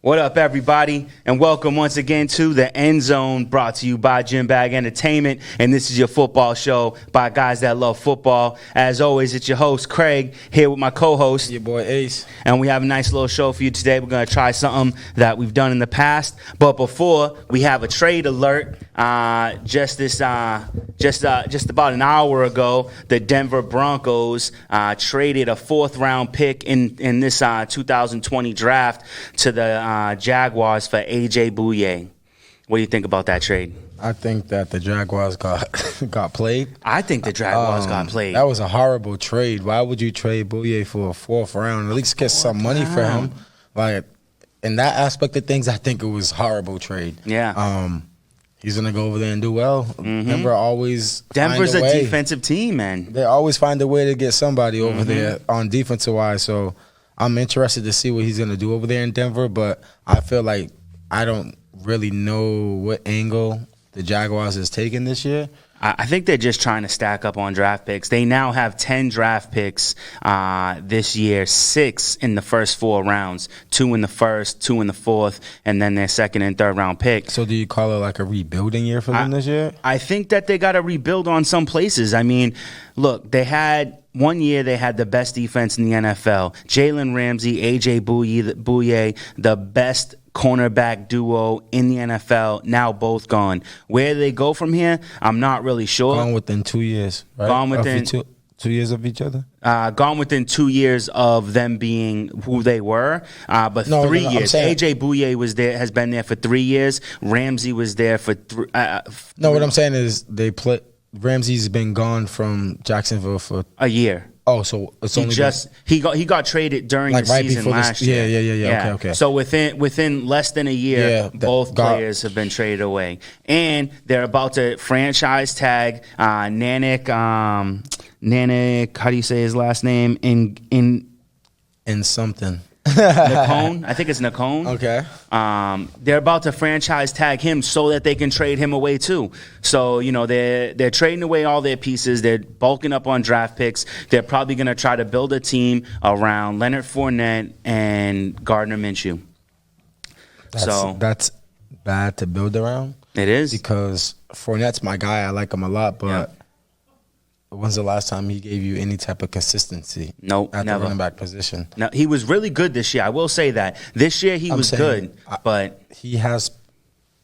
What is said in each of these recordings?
What up, everybody, and welcome once again to the Endzone, brought to you by Gym Bag Entertainment, and this is your football show by guys that love football. As always, it's your host, Craig, here with my co-host, your boy Ace, and we have a nice little show for you today. We're going to try something that we've done in the past, but before, we have a trade alert. Just about an hour ago, the Denver Broncos traded a fourth-round pick in this 2020 draft to the Jaguars for Bouye. What do you think about that trade? I think that the Jaguars got played. I think the Jaguars got played. That was a horrible trade. Why would you trade Bouye for a fourth round? At least get some money for him. Like, in that aspect of things, I think it was a horrible trade. Yeah. He's going to go over there and do well. Mm-hmm. Denver's a defensive team, man. They always find a way to get somebody over there on defensive-wise. So I'm interested to see what he's going to do over there in Denver. But I feel like I don't really know what angle the Jaguars is taking this year. I think they're just trying to stack up on draft picks. They now have 10 draft picks this year, 6 in the first 4 rounds, 2 in the first, 2 in the fourth, and then their second and third round pick. So do you call it like a rebuilding year for them this year? I think that they got to rebuild on some places. I mean, look, they had – one year they had the best defense in the NFL. Jalen Ramsey, Bouye, the best cornerback duo in the NFL, now both gone. Where do they go from here? I'm not really sure. Gone within 2 years, right? Gone within 2 years of each other? Gone within 2 years of them being who they were. But 3 years. Bouye was there, has been there for 3 years. Ramsey was there for what I'm saying is Ramsey's been gone from Jacksonville for a year. Oh, so it's only he got traded during the season last year. Yeah. Okay. So within less than a year, both players have been traded away, and they're about to franchise tag Nanik. How do you say his last name? In something. Nacone, I think it's Nacone. Okay. They're about to franchise tag him so that they can trade him away too. So, they're trading away all their pieces. They're bulking up on draft picks. They're probably going to try to build a team around Leonard Fournette and Gardner Minshew. That's bad to build around. It is. Because Fournette's my guy. I like him a lot, but when's the last time he gave you any type of consistency? Nope, at never. the running back position. No, he was really good this year. I will say that. This year he was good, but he has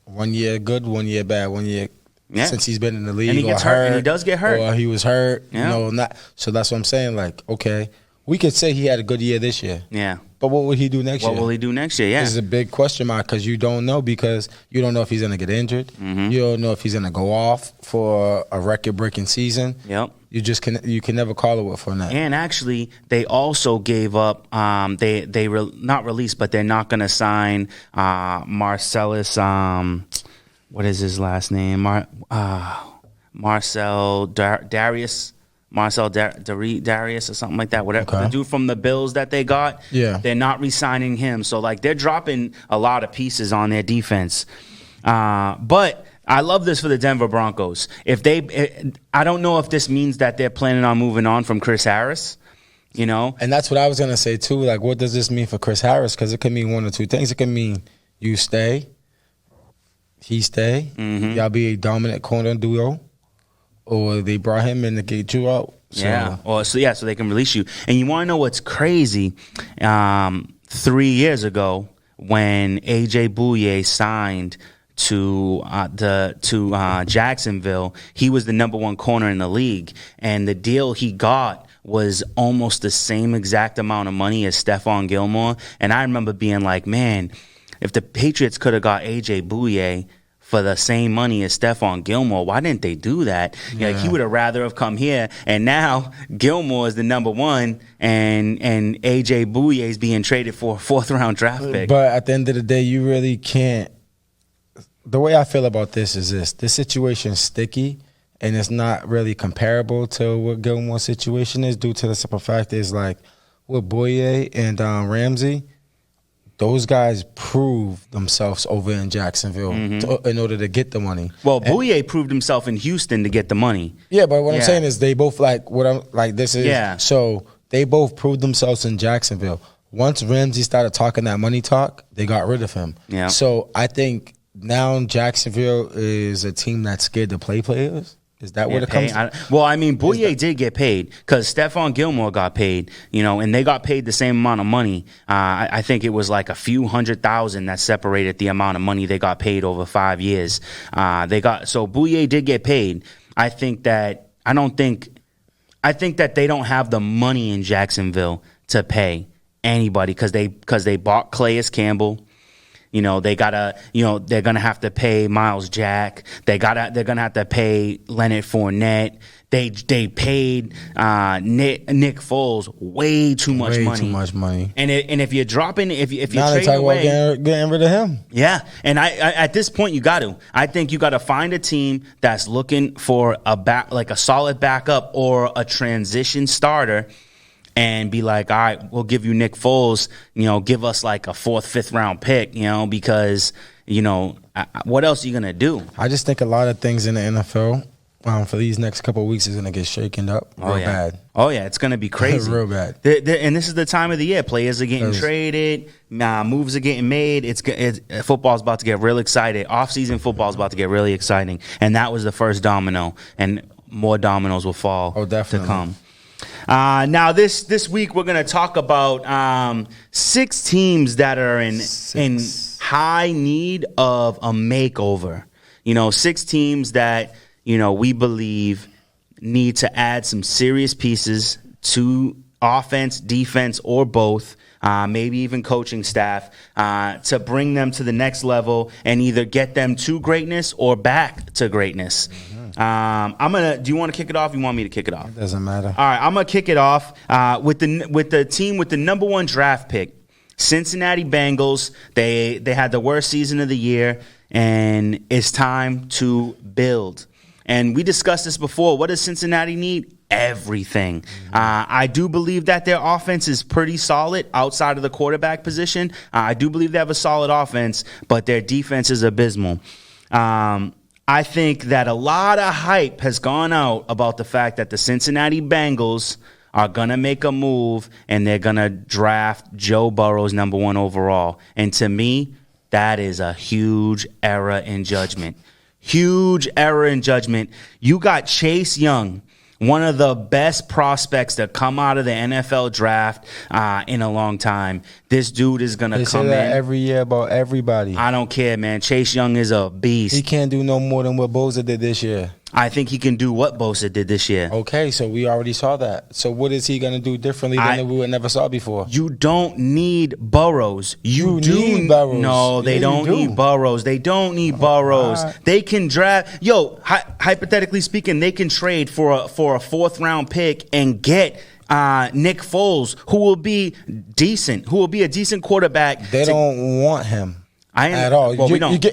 1 year good, 1 year bad, 1 year since he's been in the league. And he gets hurt, and he does get hurt. Or he was hurt. Yeah. So that's what I'm saying. Like, okay, we could say he had a good year this year. Yeah. But what will he do next year? What will he do next year? Yeah. This is a big question mark because you don't know if he's going to get injured. Mm-hmm. You don't know if he's going to go off for a record-breaking season. Yep. You can never call it with Fournette. And actually, they also gave up. Not released, but they're not going to sign Marcellus. What is his last name? Marcel Darius. Marcel Darius or something like that. Whatever. Okay. The dude from the Bills that they got. Yeah. They're not re-signing him. So they're dropping a lot of pieces on their defense. But I love this for the Denver Broncos. I don't know if this means that they're planning on moving on from Chris Harris, And that's what I was going to say, too. Like, what does this mean for Chris Harris? Because it could mean one or two things. It could mean you stay, he stay, y'all be a dominant corner duo, or they brought him in to get you out. So. So they can release you. And you want to know what's crazy? 3 years ago, when Bouye signed to Jacksonville, he was the number 1 corner in the league, and the deal he got was almost the same exact amount of money as Stephon Gilmore. And I remember being like, man, if the Patriots could have got Bouye for the same money as Stephon Gilmore, why didn't they do that? Yeah. He would have rather have come here, and now Gilmore is the number 1, and Bouye is being traded for a 4th-round draft pick. But at the end of the day, you really can't. The way I feel about this is this situation is sticky, and it's not really comparable to what Gilmore's situation is due to the simple fact is, like, with Bouye and Ramsey, those guys proved themselves over in Jacksonville in order to get the money. Well, Bouye proved himself in Houston to get the money. Yeah, but what I'm saying is they both So they both proved themselves in Jacksonville. once Ramsey started talking that money talk, they got rid of him. Yeah. So I think now Jacksonville is a team that's scared to play players. Is that what it comes to? Well, I mean, Bouye did get paid because Stephon Gilmore got paid, and they got paid the same amount of money. I think it was like a few $100,000 that separated the amount of money they got paid over 5 years. So Bouye did get paid. I think that they don't have the money in Jacksonville to pay anybody because they bought Calais Campbell. They're gonna have to pay Miles Jack. They're gonna have to pay Leonard Fournette. They paid Nick Foles way too much money. Way too much money. And if you're dropping, if you're now trading away, getting rid of him. Yeah, and I at this point you got to. I think you got to find a team that's looking for a solid backup or a transition starter. And be like, all right, we'll give you Nick Foles, give us like a 4th, 5th round pick, because, what else are you going to do? I just think a lot of things in the NFL for these next couple of weeks is going to get shaken up real bad. Oh, yeah, it's going to be crazy. Real bad. And this is the time of the year. Players are getting traded. Moves are getting made. Football's about to get real excited. Off-season football's about to get really exciting. And that was the first domino. And more dominoes will fall to come. Now, this week we're going to talk about 6 teams that are in high need of a makeover. 6 teams that we believe need to add some serious pieces to offense, defense, or both. Maybe even coaching staff to bring them to the next level and either get them to greatness or back to greatness. Mm-hmm. Do you want to kick it off? Or you want me to kick it off? It doesn't matter. All right, I'm gonna kick it off with the team with the number 1 draft pick, Cincinnati Bengals. They had the worst season of the year, and it's time to build. And we discussed this before. What does Cincinnati need? Everything. I do believe that their offense is pretty solid outside of the quarterback position. I do believe they have a solid offense, but their defense is abysmal. I think that a lot of hype has gone out about the fact that the Cincinnati Bengals are going to make a move and they're going to draft Joe Burrow's number 1 overall. And to me, that is a huge error in judgment. Huge error in judgment. You got Chase Young, one of the best prospects to come out of the NFL draft in a long time. This dude is going to come in. They say that every year about everybody. I don't care, man. Chase Young is a beast. He can't do no more than what Bosa did this year. I think he can do what Bosa did this year. Okay, so we already saw that. So what is he going to do differently than we never saw before? You don't need Burrows. You do need Burrows. No, they don't need Burrows. They don't need Burrows. Right. They can draft. Hypothetically speaking, they can trade for a 4th round pick and get Nick Foles, who will be decent, who will be a decent quarterback. They don't want him at all. Well, we don't.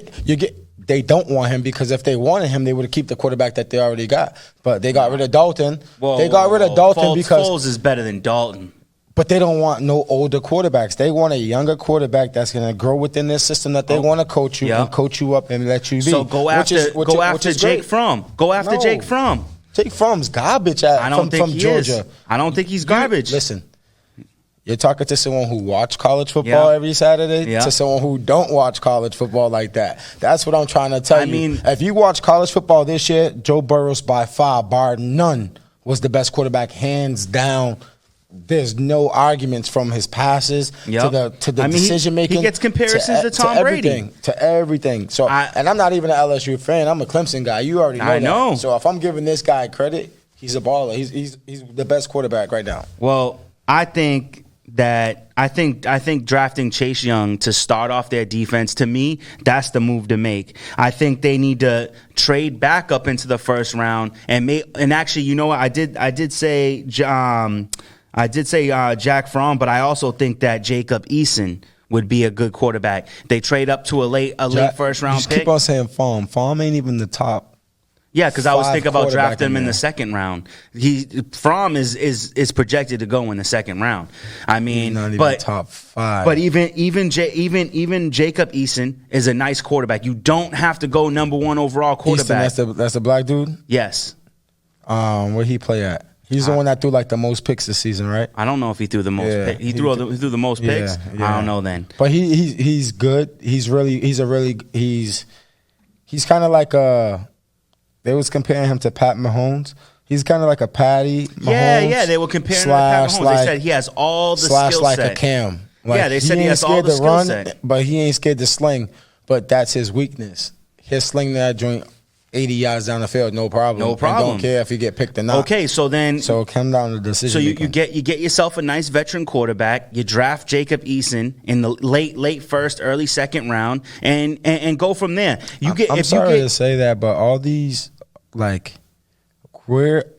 They don't want him because if they wanted him, they would have kept the quarterback that they already got. But they got rid of Dalton. They got rid of Dalton because Foles is better than Dalton. But they don't want no older quarterbacks. They want a younger quarterback that's going to grow within their system that they want to coach you and coach you up and let you be. So go after Jake Fromm. Go after Jake Fromm. Jake Fromm's garbage from Georgia. I don't think he's garbage. Listen. You're talking to someone who watch college football every Saturday to someone who don't watch college football like that. That's what I'm trying to tell you. I mean, if you watch college football this year, Joe Burrows by far, bar none, was the best quarterback, hands down. There's no arguments from his passes to the decision making. He gets comparisons to Tom Brady. To everything. So, and I'm not even an LSU fan. I'm a Clemson guy. You already know that. I know. So if I'm giving this guy credit, he's a baller. He's the best quarterback right now. Well, I think drafting Chase Young to start off their defense, to me, that's the move to make. I think they need to trade back up into the 1st round and actually, you know what? I did say Jack Fromm, but I also think that Jacob Eason would be a good quarterback. They trade up to a late 1st round pick. Keep on saying Fromm. Fromm ain't even the top. Yeah, because I was thinking about drafting him in the 2nd round. Fromm is projected to go in the 2nd round. I mean, not even top 5. But even Jacob Eason is a nice quarterback. You don't have to go number 1 overall quarterback. Eason, that's the black dude. Yes. Where he play at? He's the one that threw like the most picks this season, right? I don't know if he threw the most picks. He threw the most picks. I don't know then. But he's good. He's kind of like they was comparing him to Pat Mahomes. He's kind of like a Patty Mahomes. Yeah, they were comparing him to Pat Mahomes. They said he has all the skill set. Like a Cam. Like, they said he has all the skill set. But he ain't scared to sling. But that's his weakness. He'll sling that joint 80 yards down the field, no problem. No problem. And don't care if you get picked or not. Okay, so it come down to decision. So you get yourself a nice veteran quarterback. You draft Jacob Eason in the late first, early second round, and go from there. I'm sorry to say that, but all these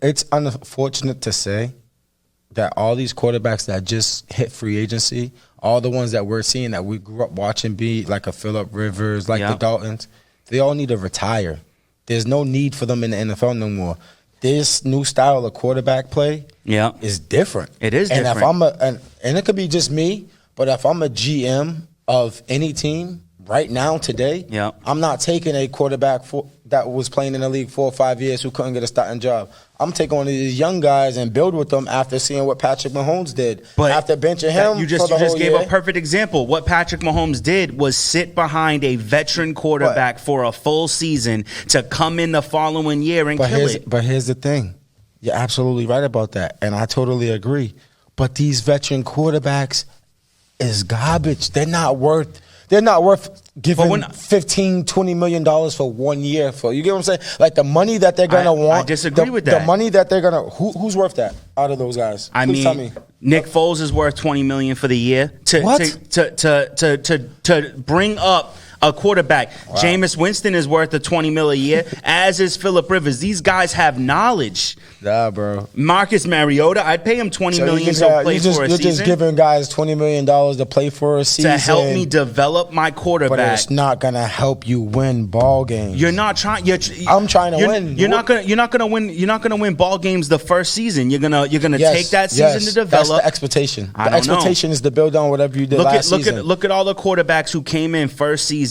it's unfortunate to say that all these quarterbacks that just hit free agency, all the ones that we're seeing that we grew up watching be like a Phillip Rivers, like the Daltons, they all need to retire. There's no need for them in the NFL no more. This new style of quarterback play is different. It is different. And if I'm and it could be just me, but if I'm a GM of any team right now today, I'm not taking a quarterback that was playing in the league 4 or 5 years who couldn't get a starting job. I'm taking one of these young guys and build with them after seeing what Patrick Mahomes did. But after benching him, you just gave a perfect example. What Patrick Mahomes did was sit behind a veteran quarterback for a full season to come in the following year and kill it. But here's the thing. You're absolutely right about that, and I totally agree. But these veteran quarterbacks is garbage. They're not worth giving $15, $20 million for 1 year. You get what I'm saying? Like the money that they're gonna want. I disagree with that. The money that they're gonna who's worth that out of those guys? Please tell me. Nick Foles is worth $20 million for the year to bring up a quarterback. Wow. Jameis Winston is worth $20 million a year, as is Phillip Rivers. These guys have knowledge. Nah, bro. Marcus Mariota, I'd pay him $20 million to play for a season. You're just giving guys $20 million to play for a season. To help me develop my quarterback. But it's not going to help you win ball games. You're not trying. I'm trying to win. You're not going to win. You're not going to win ball games the first season. You're gonna take that season to develop. That's the expectation. The expectation is to build on whatever you did last season. Look at all the quarterbacks who came in first season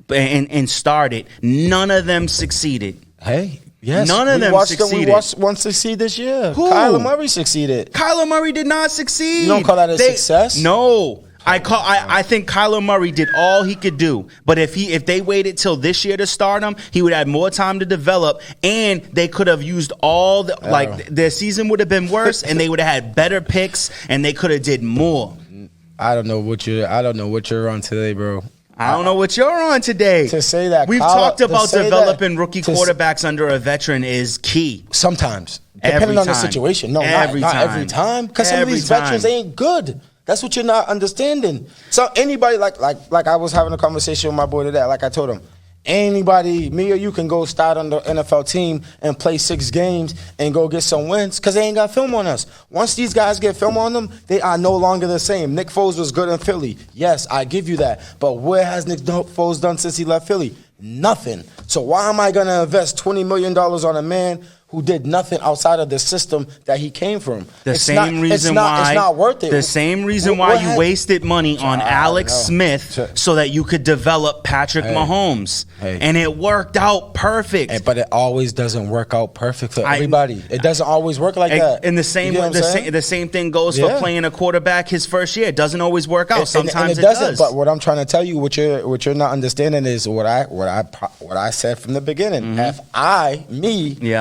and started. None of them succeeded. Hey. Yes, none of them succeeded. We watched one succeed this year. Who? Kyler Murray succeeded. Kyler Murray did not succeed. You don't call that a success? No. I think Kyler Murray did all he could do. But if they waited till this year to start him, he would have more time to develop, and they could have used all their season would have been worse, and they would have had better picks, and they could have did more. I don't know what you're on today, bro. I don't know what you're on today. To say that we've talked about developing rookie quarterbacks under a veteran is key. Sometimes, depending on the situation. No, not every time. Because some of these veterans ain't good. That's what you're not understanding. So anybody like I was having a conversation with my boy today. Like I told him, anybody, me or you, can go start on the NFL team and play 6 games and go get some wins because they ain't got film on us. Once these guys get film on them, they are no longer the same. Nick Foles was good in Philly. Yes, I give you that. But what has Nick Foles done since he left Philly? Nothing. So why am I going to invest $20 million on a man who did nothing outside of the system that he came from? It's not worth it. The same reason why you wasted money on Alex Smith so that you could develop Patrick Mahomes. And it worked out perfect. But it always doesn't work out perfect for everybody. It doesn't always work like that. And the same thing goes for playing a quarterback his first year. It doesn't always work out. Sometimes it does. But what I'm trying to tell you, what you're not understanding is what I said from the beginning. If I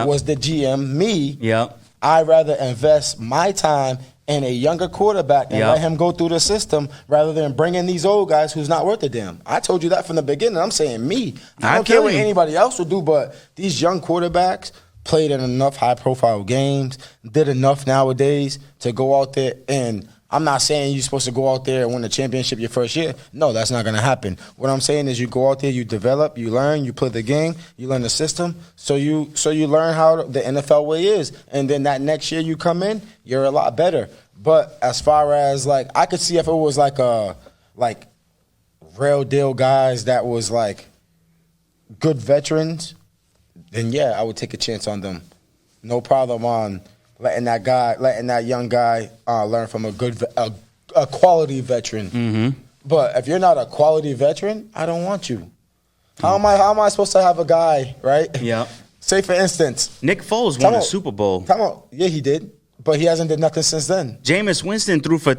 was the GM, I'd rather invest my time in a younger quarterback and let him go through the system rather than bringing these old guys who's not worth a damn. I told you that from the beginning. I'm saying me. I don't care what anybody else would do, but these young quarterbacks played in enough high-profile games, did enough nowadays to go out there and I'm not saying you're supposed to go out there and win a championship your first year. No, that's not going to happen. What I'm saying is you go out there, you develop, you learn, you play the game, you learn the system, so you learn how the NFL way is. And then that next year you come in, you're a lot better. But as far as, I could see if it was real deal guys that was, good veterans, then, yeah, I would take a chance on them. No problem on letting that young guy learn from a quality veteran. Mm-hmm. But if you're not a quality veteran, I don't want you. How am I supposed to have a guy, right? Yeah. Say for instance, Nick Foles won a Super Bowl. Yeah, he did. But he hasn't did nothing since then. Jameis Winston threw for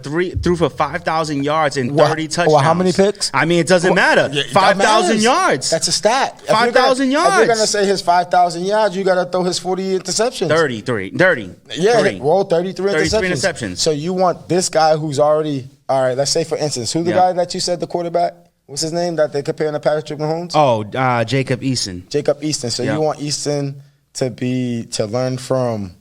5,000 yards and 30 touchdowns. Well, how many picks? I mean, it doesn't matter. 5,000 yards. That's a stat. 5,000 yards. If you're gonna say his 5,000 yards, you gotta throw his 40 interceptions. 30. Yeah, 30. well, 33 interceptions. So you want this guy who's already all right. Let's say for instance, who's the guy that you said the quarterback? What's his name that they're comparing to Patrick Mahomes? Oh, Jacob Eason. Jacob Easton. So you want Easton to learn from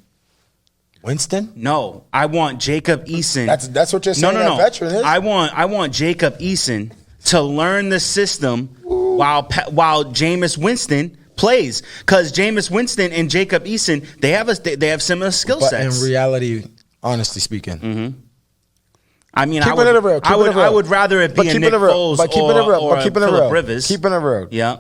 Winston? No, I want Jacob Eason. That's what you're saying. No. Veteran is. I want Jacob Eason to learn the system while Jameis Winston plays, because Jameis Winston and Jacob Eason they have similar skill sets. But in reality, honestly speaking. I mean, I would rather it be a Nick Foles or Phillip Rivers. Keeping it real. Yeah.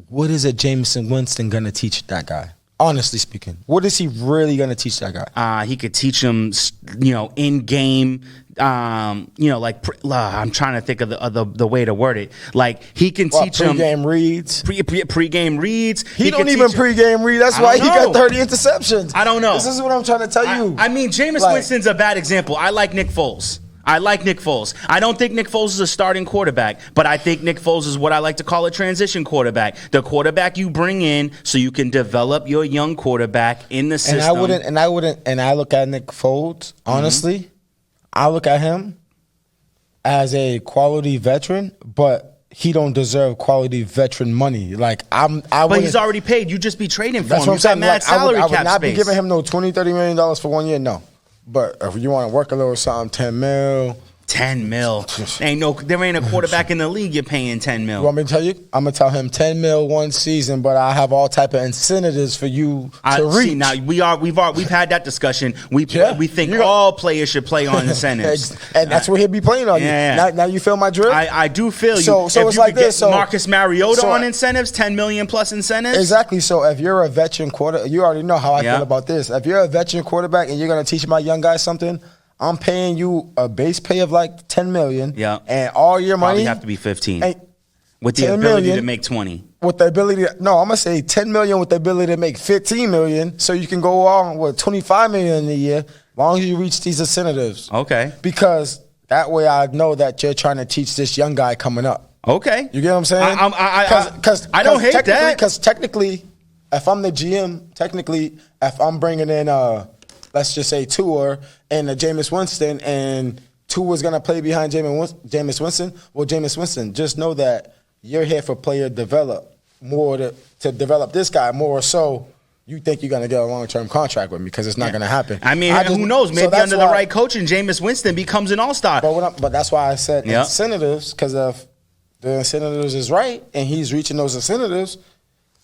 What is a Jameson Winston going to teach that guy? Honestly speaking, what is he really going to teach that guy? He could teach him, in game. I'm trying to think of the way to word it. Like he can teach him pregame reads. Pregame reads. He don't even pregame read. That's why he got 30 interceptions. I don't know. This is what I'm trying to tell you. I mean, Jameis Winston's a bad example. I like Nick Foles. I don't think Nick Foles is a starting quarterback, but I think Nick Foles is what I like to call a transition quarterback. The quarterback you bring in so you can develop your young quarterback in the system. And I look at Nick Foles, honestly, I look at him as a quality veteran, but he don't deserve quality veteran money. But he's already paid. You just be trading for him. That's what I'm saying. Mad salary cap space. I would not be giving him no $20, $30 million for 1 year, no. But if you want to work a little something, 10 mil. 10 mil. There ain't a quarterback in the league you're paying 10 mil. You want me to tell you? I'm gonna tell him 10 mil one season, but I have all type of incentives for you to reach. See, now we've had that discussion. We think all players should play on incentives, and that's what he'll be playing on. Yeah. Now you feel my drift? I do feel you. So it's like this. So Marcus Mariota on incentives, 10 million plus incentives. Exactly. So if you're a veteran quarterback, you already know how I feel about this. If you're a veteran quarterback and you're gonna teach my young guys something, I'm paying you a base pay of like $10 million. Yeah. And all your money. Probably have to be 15. With the ability to make 20. With the ability I'm going to say $10 million with the ability to make $15 million. So you can go on with $25 million in a year, as long as you reach these incentives. Okay. Because that way I know that you're trying to teach this young guy coming up. Okay. You get what I'm saying? I don't hate that. Because technically, if I'm the GM, if I'm bringing in let's just say Tua and Jameis Winston, and Tua's going to play behind Jameis Winston. Well, Jameis Winston, just know that you're here for player develop more to develop this guy more so you think you're going to get a long-term contract with me because it's not going to happen. I mean, who knows? Maybe under the right coaching, Jameis Winston becomes an all-star. But that's why I said incentives, because if the incentives is right and he's reaching those incentives,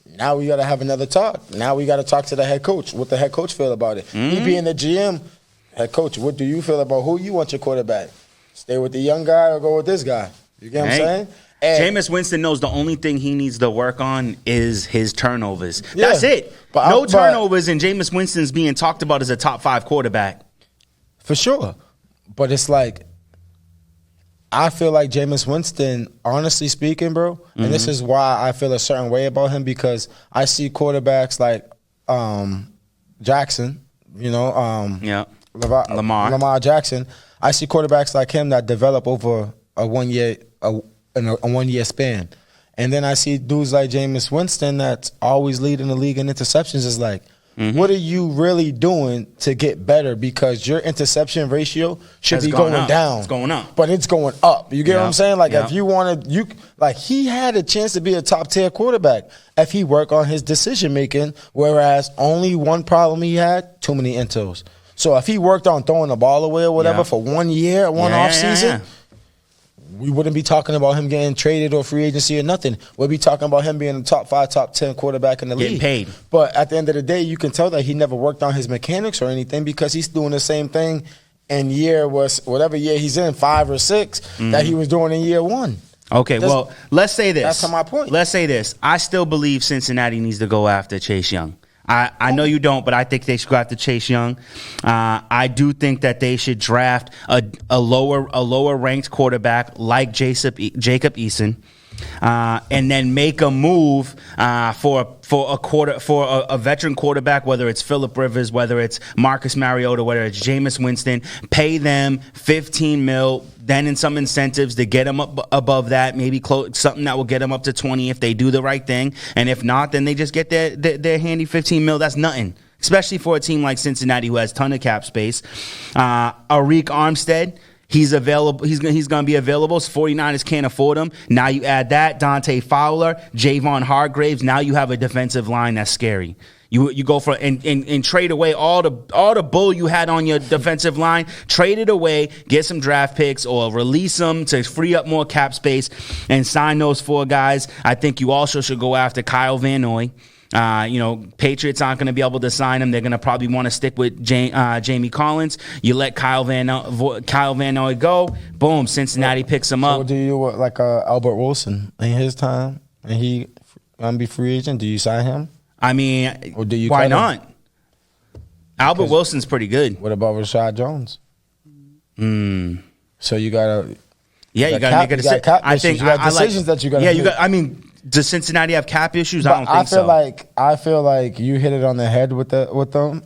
now we got to have another talk. Now we got to talk to the head coach. What the head coach feel about it? He being the GM, head coach, what do you feel about who you want your quarterback? Stay with the young guy or go with this guy? You get what I'm saying? And Jameis Winston knows the only thing he needs to work on is his turnovers. That's it. No turnovers, and Jameis Winston's being talked about as a top 5 quarterback. For sure. But it's like, I feel like Jameis Winston, honestly speaking, bro, and this is why I feel a certain way about him, because I see quarterbacks like Jackson, Lamar Jackson. I see quarterbacks like him that develop over a 1 year in a 1 year span. And then I see dudes like Jameis Winston that's always leading the league in interceptions. Is like, what are you really doing to get better? Because your interception ratio should be going down. It's going up. But it's going up. You get what I'm saying? Like, if you wanted, he had a chance to be a top tier quarterback if he worked on his decision making, whereas only one problem he had, too many intos. So if he worked on throwing the ball away or whatever for 1 year, off season, we wouldn't be talking about him getting traded or free agency or nothing. We'd be talking about him being a top 5, top 10 quarterback in the league. Getting paid. But at the end of the day, you can tell that he never worked on his mechanics or anything, because he's doing the same thing in whatever year he's in, 5 or 6, that he was doing in year 1. Okay, well, let's say this. That's my point. Let's say this. I still believe Cincinnati needs to go after Chase Young. I know you don't, but I think they should go after Chase Young. I do think that they should draft a lower ranked quarterback like Jacob Eason. and then make a move for a veteran quarterback, whether it's Phillip Rivers, whether it's Marcus Mariota, whether it's Jameis Winston, pay them $15 million, then in some incentives to get them up above that, maybe something that will get them up to 20 if they do the right thing, and if not, then they just get their handy $15 million. That's nothing, especially for a team like Cincinnati who has a ton of cap space. Arik Armstead, he's available. He's going to be available. 49ers can't afford him. Now you add that, Dante Fowler, Javon Hargraves. Now you have a defensive line that's scary. You go for and trade away all the bull you had on your defensive line. Trade it away, get some draft picks, or release them to free up more cap space and sign those 4 guys. I think you also should go after Kyle Van Noy. Patriots aren't going to be able to sign him. They're going to probably want to stick with Jamie Collins. You let Kyle Van Noy go. Boom, Cincinnati picks him up. So do you like Albert Wilson in his time, and he going to be free agent? Do you sign him? I mean, or do you why not? Albert Wilson's pretty good. What about Rashad Jones? So you gotta. Yeah, you gotta make a decision. I think you got decisions that you gotta. Yeah, make. you got. I mean, does Cincinnati have cap issues? I don't think so. I feel like you hit it on the head with them.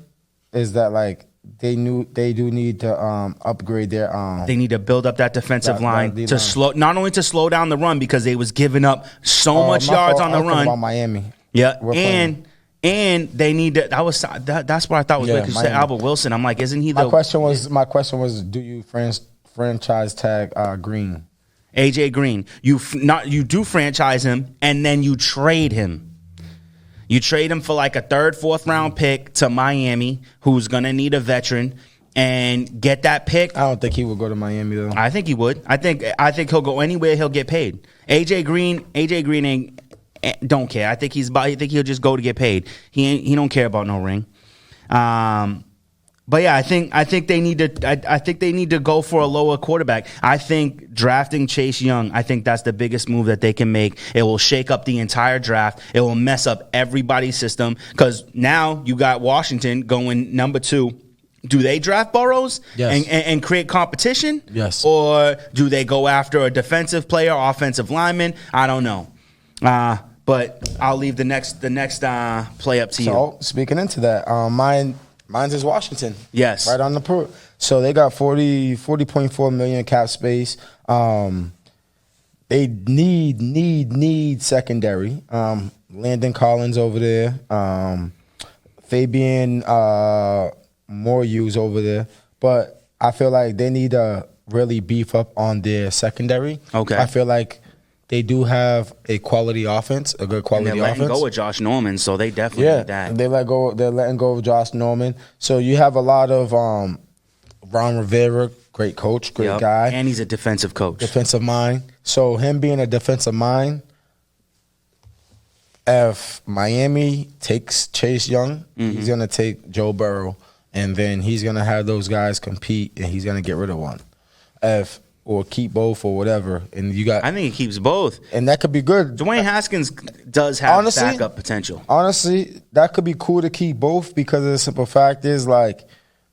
Is that like they do need to upgrade their They need to build up that defensive line to not only to slow down the run because they was giving up so much yards on the run. About Miami. Yeah, and they need to. That's what I thought was weird. Because you said Albert Wilson. I'm like, isn't he the? My question was, do you franchise tag Green? AJ Green. You do franchise him and then you trade him. You trade him for like a 3rd, 4th round pick to Miami, who's gonna need a veteran, and get that pick. I don't think he would go to Miami though. I think he would. I think he'll go anywhere. He'll get paid. AJ Green ain't. Don't care. I think he'll just go to get paid. He don't care about no ring. But yeah, I think they need to go for a lower quarterback. I think drafting Chase Young, I think that's the biggest move that they can make. It will shake up the entire draft. It will mess up everybody's system because now you got Washington going number 2. Do they draft Burrows and create competition? Yes. Or do they go after a defensive player, offensive lineman? I don't know. But I'll leave the next play up to you. So speaking into that, mine's is Washington. Yes, right on the pro. So they got 40.4 million cap space. They need secondary. Landon Collins over there. Fabian Moreus over there. But I feel like they need to really beef up on their secondary. Okay, I feel like they do have a quality offense, a good quality offense. They're letting go with Josh Norman, so they definitely need that. They're letting go of Josh Norman. So you have a lot of Ron Rivera, great coach, great guy. And he's a defensive coach. Defensive mind. So him being a defensive mind, if Miami takes Chase Young, he's going to take Joe Burrow, and then he's going to have those guys compete, and he's going to get rid of one. Or keep both or whatever. And you got. I think he keeps both. And that could be good. Dwayne Haskins does have backup potential. Honestly, that could be cool to keep both because the simple fact is, like,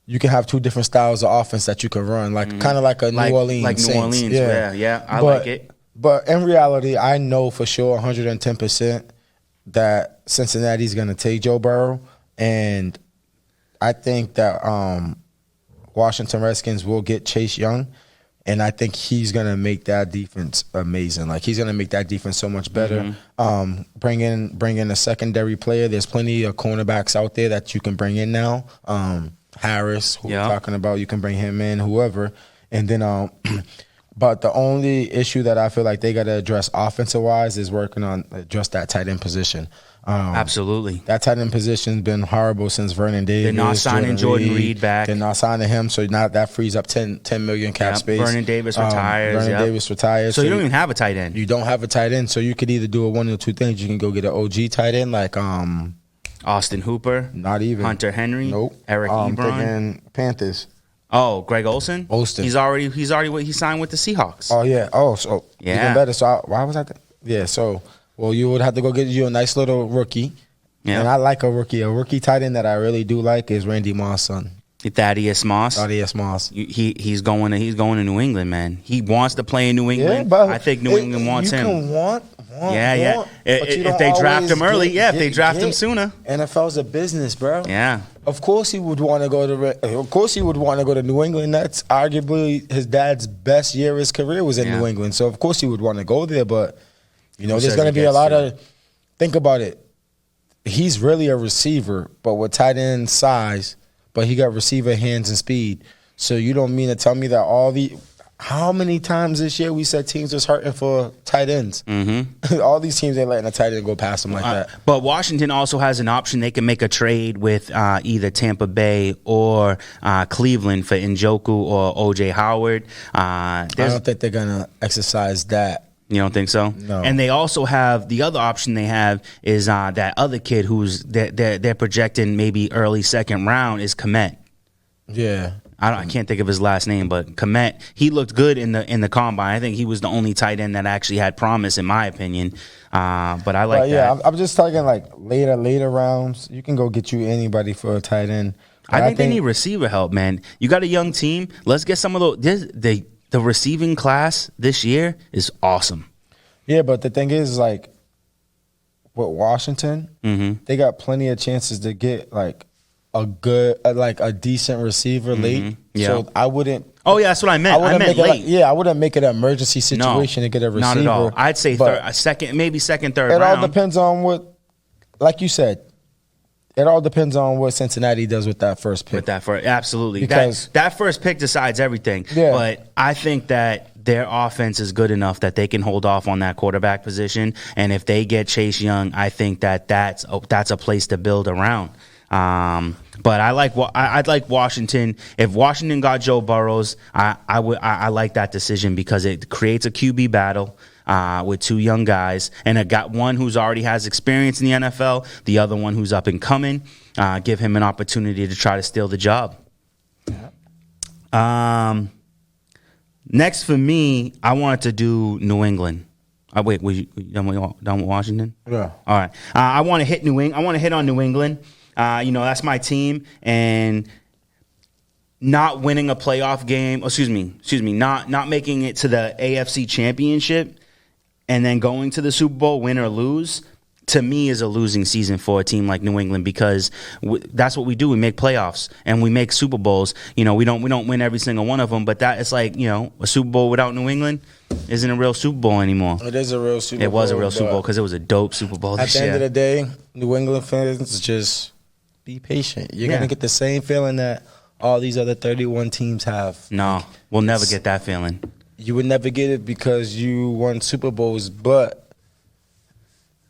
you can have 2 different styles of offense that you can run. Like, kind of like a New Orleans Like Saints. New Orleans, yeah. I like it. But in reality, I know for sure 110% that Cincinnati's going to take Joe Burrow. And I think that Washington Redskins will get Chase Young. And I think he's going to make that defense amazing. Like, he's going to make that defense so much better. Bring in a secondary player. There's plenty of cornerbacks out there that you can bring in now. Harris, who we're talking about, you can bring him in, whoever. And then, but the only issue that I feel like they got to address offensive-wise is working on just that tight end position. Absolutely. That tight end position's been horrible since Vernon Davis. They're not signing Jordan Reed back. They're not signing him, so now that frees up 10 million cap space. Vernon Davis retires. Davis retires. So you don't even have a tight end. You don't have a tight end, so you could either do one of 2 things. You can go get an OG tight end like Austin Hooper. Not even. Hunter Henry. Nope. Eric Ebron. Thinking Panthers. Oh, Greg Olsen. He's already he signed with the Seahawks. Oh yeah. Oh, so even better. So why was that? Yeah. So you would have to go get you a nice little rookie. Yeah. And I like a rookie. A rookie tight end that I really do like is Randy Moss' son. Thaddeus Moss. Thaddeus Moss. He's going to New England, man. He wants to play in New England. But I think New England wants him. You can want. Yeah. But you If they draft him early, if they draft him sooner. NFL's a business, bro. Yeah. Of course he would want to go to. Of course he would want to go to New England. That's arguably his dad's best year of his career was in New England. So of course he would want to go there. But there's going to be a lot of. Think about it. He's really a receiver, but with tight end size. But he got receiver hands and speed. So you don't mean to tell me that how many times this year we said teams was hurting for tight ends? Mm-hmm. All these teams ain't letting a tight end go past them like that. But Washington also has an option. They can make a trade with either Tampa Bay or Cleveland for Njoku or O.J. Howard. I don't think they're going to exercise that. You don't think so? No. And they also have the other option they have is that other kid who's they're projecting maybe early second round is Komet. Yeah. I can't think of his last name, but Komet, he looked good in the combine. I think he was the only tight end that actually had promise, in my opinion. But I like that. Yeah, I'm just talking like later rounds. You can go get you anybody for a tight end. I think they need receiver help, man. You got a young team. Let's get some of those. The receiving class this year is awesome. Yeah, but the thing is, like, with Washington, they got plenty of chances to get like a decent receiver late. Yeah. So I wouldn't. Oh yeah, that's what I meant. I meant late. I wouldn't make it an emergency situation to get a receiver. Not at all. I'd say second, third round. It all depends on what, like you said. It all depends on what Cincinnati does with that first pick. Absolutely. Because that first pick decides everything. Yeah. But I think that their offense is good enough that they can hold off on that quarterback position. And if they get Chase Young, I think that's a place to build around. But I'd like Washington. If Washington got Joe Burrows, I like that decision because it creates a QB battle. With two young guys, and I got one who's already has experience in the NFL, the other one who's up and coming. Give him an opportunity to try to steal the job. Next for me, I wanted to do New England. Wait, were you done with Washington? Yeah. All right. I want to hit New England. I want to hit on New England. That's my team, and not winning a playoff game. Excuse me. Not making it to the AFC Championship. And then going to the Super Bowl, win or lose, to me is a losing season for a team like New England because that's what we do. We make playoffs and we make Super Bowls. We don't win every single one of them, but that it's like a Super Bowl without New England isn't a real Super Bowl anymore. It is a real Super Bowl. It was a real Super Bowl because it was a dope Super Bowl this year. At the end of the day, New England fans, just be patient. You're gonna get the same feeling that all these other 31 teams have. No, we'll never get that feeling. You would never get it because you won Super Bowls, but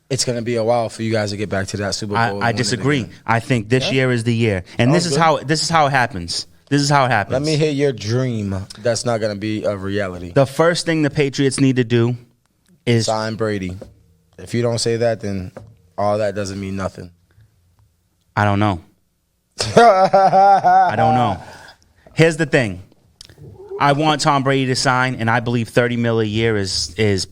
it's going to be a while for you guys to get back to that Super Bowl. I disagree. I think this year is the year, and this is how it happens. This is how it happens. Let me hear your dream. That's not going to be a reality. The first thing the Patriots need to do is sign Brady. If you don't say that, then all that doesn't mean nothing. I don't know. I don't know. Here's the thing. I want Tom Brady to sign, and I believe $30 million a year is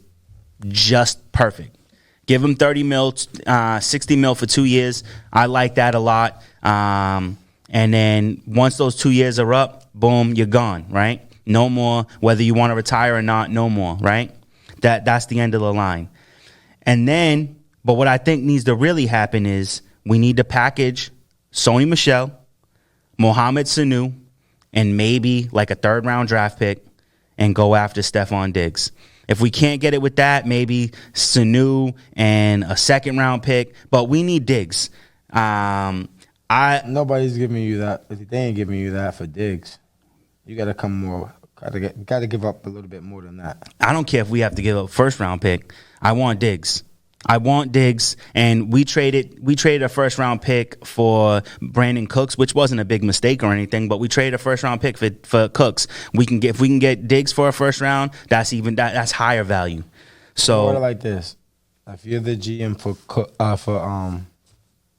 just perfect. Give him $30 million, $60 million for 2 years. I like that a lot. And then once those 2 years are up, boom, you're gone, right? No more. Whether you want to retire or not, no more, right? That's the end of the line. And then, but what I think needs to really happen is we need to package Sony Michel, Mohamed Sanu, and maybe like a third-round draft pick and go after Stephon Diggs. If we can't get it with that, maybe Sanu and a second-round pick. But we need Diggs. Nobody's giving you that. They ain't giving you that for Diggs. You got to come more. Got to give up a little bit more than that. I don't care if we have to give up a first-round pick. I want Diggs. And we traded a first-round pick for Brandon Cooks, which wasn't a big mistake or anything, but we traded a first-round pick for Cooks. If we can get Diggs for a first round, that's higher value. So put it like this: if you're the GM for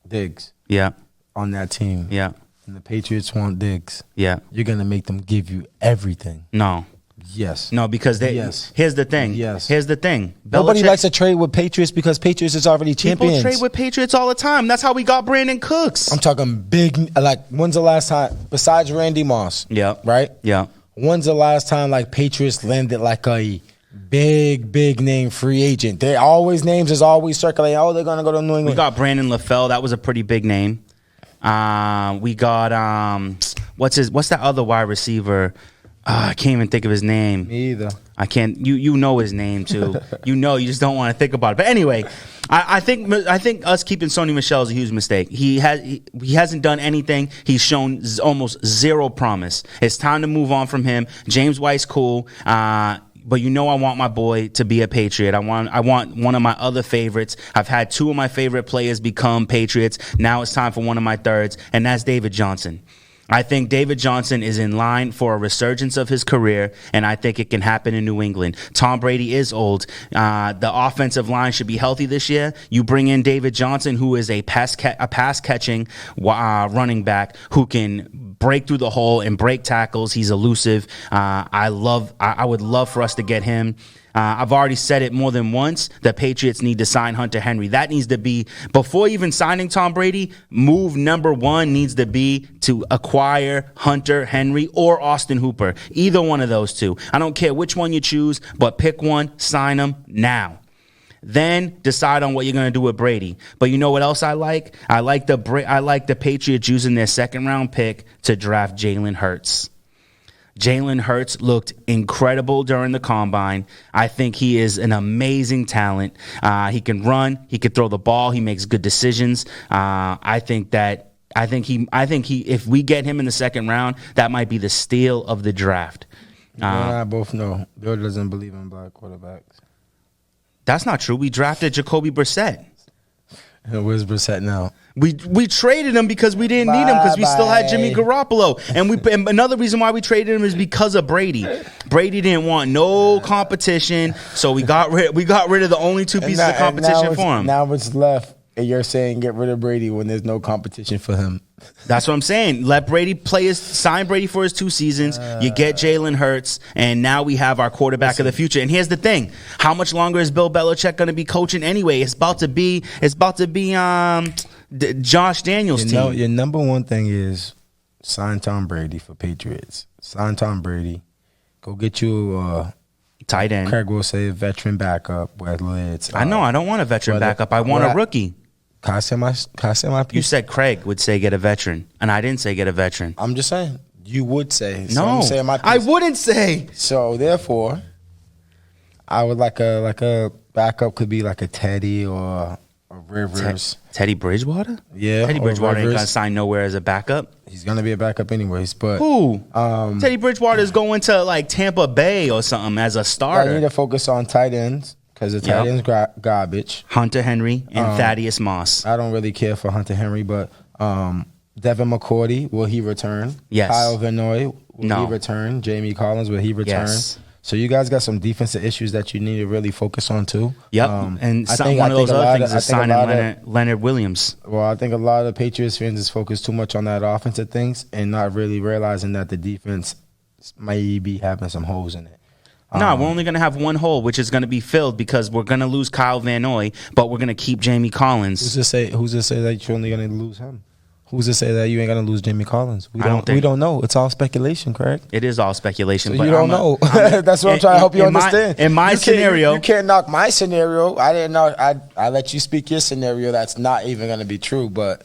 Diggs, yeah, on that team, yeah, and the Patriots want Diggs, yeah, you're gonna make them give you everything. No. Yes. No, because they. Yes. Here's the thing. Yes. Here's the thing. Nobody Belichick- likes to trade with Patriots because Patriots is already champions. People trade with Patriots all the time. That's how we got Brandon Cooks. I'm talking big. Like, when's the last time besides Randy Moss? Yeah. Right. Yeah. When's the last time like Patriots landed like a big name free agent? They always names is always circulating. Oh, they're gonna go to New England. We got Brandon LaFell. That was a pretty big name. We got what's that other wide receiver? I can't even think of his name. Me either. I can't. You know his name too. You just don't want to think about it. But anyway, I think us keeping Sony Michel is a huge mistake. He hasn't done anything. He's shown almost zero promise. It's time to move on from him. James White's cool. But I want my boy to be a Patriot. I want one of my other favorites. I've had two of my favorite players become Patriots. Now it's time for one of my thirds, and that's David Johnson. I think David Johnson is in line for a resurgence of his career, and I think it can happen in New England. Tom Brady is old. The offensive line should be healthy this year. You bring in David Johnson, who is a pass-catching running back who can break through the hole and break tackles. He's elusive. I would love for us to get him. I've already said it more than once. The Patriots need to sign Hunter Henry. That needs to be, before even signing Tom Brady, move number one needs to be to acquire Hunter Henry or Austin Hooper. Either one of those two. I don't care which one you choose, but pick one, sign them now. Then decide on what you're going to do with Brady. But you know what else I like? I like the Patriots using their second-round pick to draft Jalen Hurts. Jalen Hurts looked incredible during the combine. I think he is an amazing talent. He can run. He can throw the ball. He makes good decisions. I think he. If we get him in the second round, that might be the steal of the draft. I both know Bill doesn't believe in black quarterbacks. That's not true. We drafted Jacoby Brissett. Where's Brissett now? We traded him because we didn't need him because we still had Jimmy Garoppolo. And another reason why we traded him is because of Brady. Brady didn't want no competition, so we got rid of the only two pieces of competition for him. Now it's left, and you're saying get rid of Brady when there's no competition for him. That's what I'm saying. Let Brady sign Brady for his 2 seasons. You get Jalen Hurts, and now we have our quarterback of the future. And here's the thing: how much longer is Bill Belichick going to be coaching anyway? It's about to be Josh Daniels' team. Your number one thing is sign Tom Brady for Patriots. Sign Tom Brady. Go get you tight end. Craig will say veteran backup. Whether it's I know I don't want a veteran backup. I want a rookie. Can I say my piece? You said Craig would say get a veteran, and I didn't say get a veteran. I'm just saying. You would say. So no, I'm saying my piece. I wouldn't say. So therefore, I would like a backup could be like a Teddy or a Rivers. Teddy Bridgewater? Yeah. Teddy Bridgewater ain't gonna sign nowhere as a backup. He's gonna be a backup anyways. But who? Teddy Bridgewater is going to like Tampa Bay or something as a starter. I need to focus on tight ends. Because the tight end's garbage. Hunter Henry and Thaddeus Moss. I don't really care for Hunter Henry, but Devin McCourty, will he return? Yes. Kyle Van Noy, will he return? Jamie Collins, will he return? Yes. So you guys got some defensive issues that you need to really focus on too. Yep. And one of those other things is signing Leonard Williams. Well, I think a lot of Patriots fans is focused too much on that offensive things and not really realizing that the defense may be having some holes in it. No, we're only going to have one hole, which is going to be filled because we're going to lose Kyle Van Noy, but we're going to keep Jamie Collins. Who's to say that you're only going to lose him? Who's to say that you ain't going to lose Jamie Collins? We don't know. It's all speculation, correct? It is all speculation. So but you don't know. That's what I'm trying to help you understand. In my scenario. You can't knock my scenario. I didn't know. I let you speak your scenario. That's not even going to be true, but...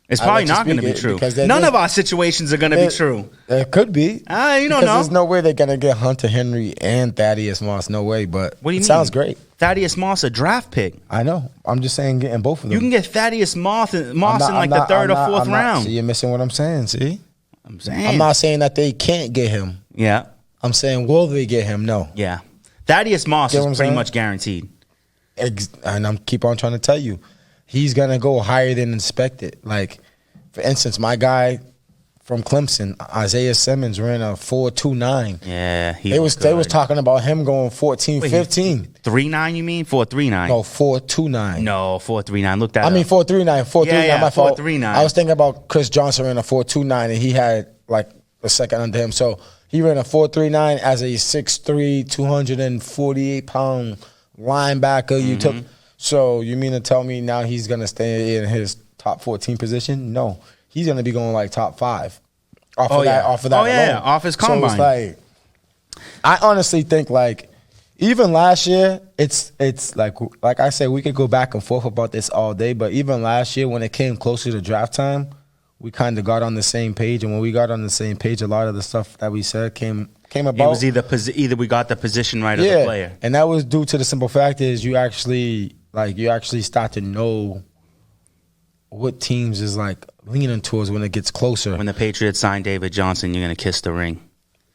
It's probably not going to be true. None of our situations are going to be true. It could be. You don't know. There's no way they're going to get Hunter Henry and Thaddeus Moss. No way. But what do you mean? Sounds great. Thaddeus Moss, a draft pick. I know. I'm just saying getting both of them. You can get Thaddeus Moss in like the third or fourth round. So you're missing what I'm saying, see? I'm not saying that they can't get him. Yeah. I'm saying will they get him? No. Yeah. Thaddeus Moss is pretty much guaranteed. And I'm keep on trying to tell you. He's going to go higher than expected. Like... For instance, my guy from Clemson, Isaiah Simmons, ran a 4.29. Yeah, they was talking about him going 14-15. 3.9, you mean? 4.39? No, 4.29. No, 4.39. Look that up. 4.39. 4.39. Yeah, my fault. 4.39. I was thinking about Chris Johnson ran a 4.29, and he had like a second under him. So He ran a 4.39 as a 6'3", 248-pound linebacker. You took. So you mean to tell me now he's gonna stay in his top 14 position? No, he's gonna be going like top 5. Off of that alone. Off his combine. So it's like, I honestly think like, even last year, it's like I said, we could go back and forth about this all day. But even last year, when it came closer to draft time, we kind of got on the same page. And when we got on the same page, a lot of the stuff that we said came about. It was either we got the position right of the player, and that was due to the simple fact is you actually start to know what teams is like leaning towards when it gets closer. When the Patriots sign David Johnson, you're gonna kiss the ring.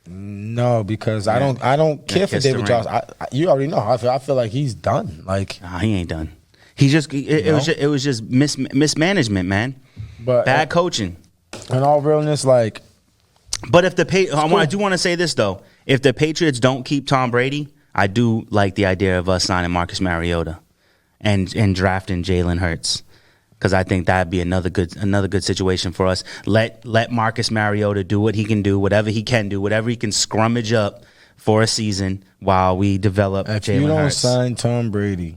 No, because I don't care for David Johnson. You already know. I feel like he's done. Like, nah, he ain't done. He just it was just mismanagement, man. But bad coaching. In all realness, like. But if I do want to say this though, if the Patriots don't keep Tom Brady, I do like the idea of us signing Marcus Mariota and drafting Jalen Hurts. Because I think that'd be another good situation for us. Let Marcus Mariota do what he can do, whatever he can do, whatever he can scrummage up for a season while we develop Jalen Hurts. If you don't sign Tom Brady,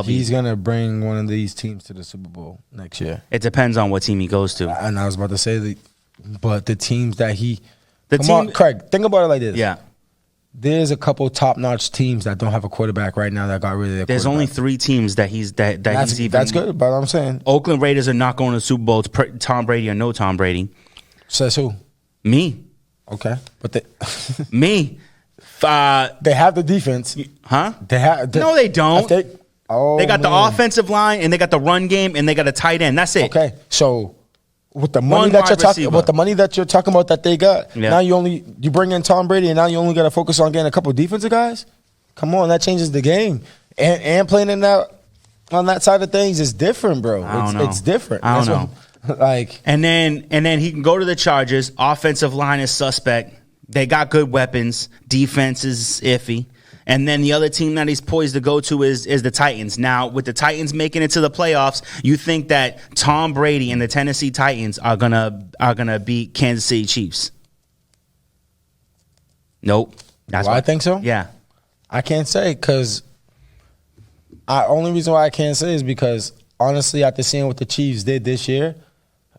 he's going to bring one of these teams to the Super Bowl next year. It depends on what team he goes to. And I was about to say, but the teams that Craig, think about it like this. Yeah. There's a couple top-notch teams that don't have a quarterback right now that got rid of their There's only 3 teams that he's even. That's good, but I'm saying Oakland Raiders are not going to the Super Bowl. It's Tom Brady or no Tom Brady. Says who? Me. Okay, but me. They have the defense, huh? No, they don't. They got the offensive line and they got the run game and they got a tight end. That's it. Okay, so. With the money that you're talking about that they got, now you bring in Tom Brady and now you only got to focus on getting a couple of defensive guys. Come on, that changes the game. And playing in that on that side of things is different, bro. It's different. I don't know. Like and then he can go to the Chargers. Offensive line is suspect. They got good weapons. Defense is iffy. And then the other team that he's poised to go to is the Titans. Now, with the Titans making it to the playoffs, you think that Tom Brady and the Tennessee Titans are gonna beat Kansas City Chiefs? Nope. That's why I think so. Yeah, I can't say because only reason why I can't say is because honestly, after seeing what the Chiefs did this year,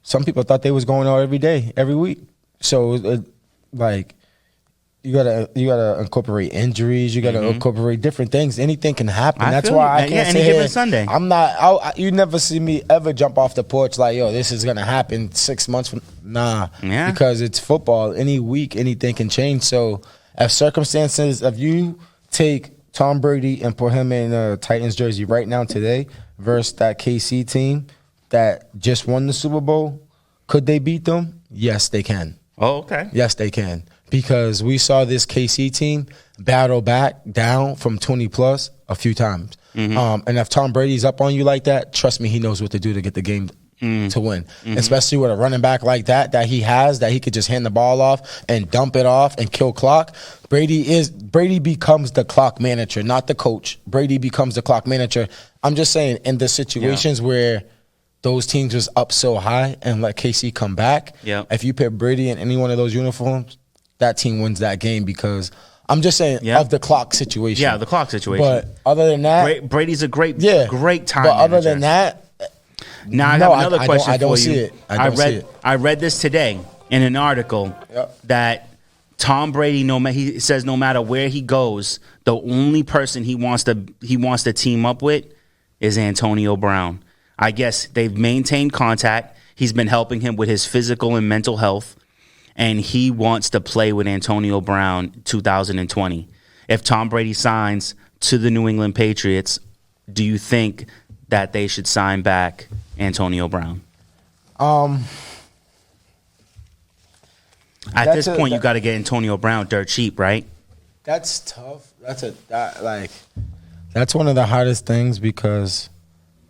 some people thought they was going out every day, every week. So like. You gotta incorporate injuries. You gotta incorporate different things. Anything can happen. That's why I can't say any given Sunday. I'm not. You never see me ever jump off the porch like, yo, this is gonna happen 6 months from. Nah, because it's football. Any week, anything can change. So, if you take Tom Brady and put him in a Titans jersey right now today versus that KC team that just won the Super Bowl, could they beat them? Yes, they can. Oh, okay. Yes, they can. Because we saw this KC team battle back down from 20-plus a few times. And if Tom Brady's up on you like that, trust me, he knows what to do to get the game to win. Especially with a running back like that he could just hand the ball off and dump it off and kill clock. Brady becomes the clock manager, not the coach. Brady becomes the clock manager. I'm just saying, in the situations where those teams was up so high and let KC come back, if you put Brady in any one of those uniforms, that team wins that game because I'm just saying of the clock situation. Yeah, the clock situation. But other than that, Brady's a great time But other than that, now I have another question for you. I don't see it. I read this today in an article that Tom Brady, he says no matter where he goes, the only person he wants to team up with is Antonio Brown. I guess they've maintained contact. He's been helping him with his physical and mental health. And he wants to play with Antonio Brown 2020. If Tom Brady signs to the New England Patriots, do you think that they should sign back Antonio Brown? At this point, you got to get Antonio Brown dirt cheap, right? That's tough. That's one of the hardest things because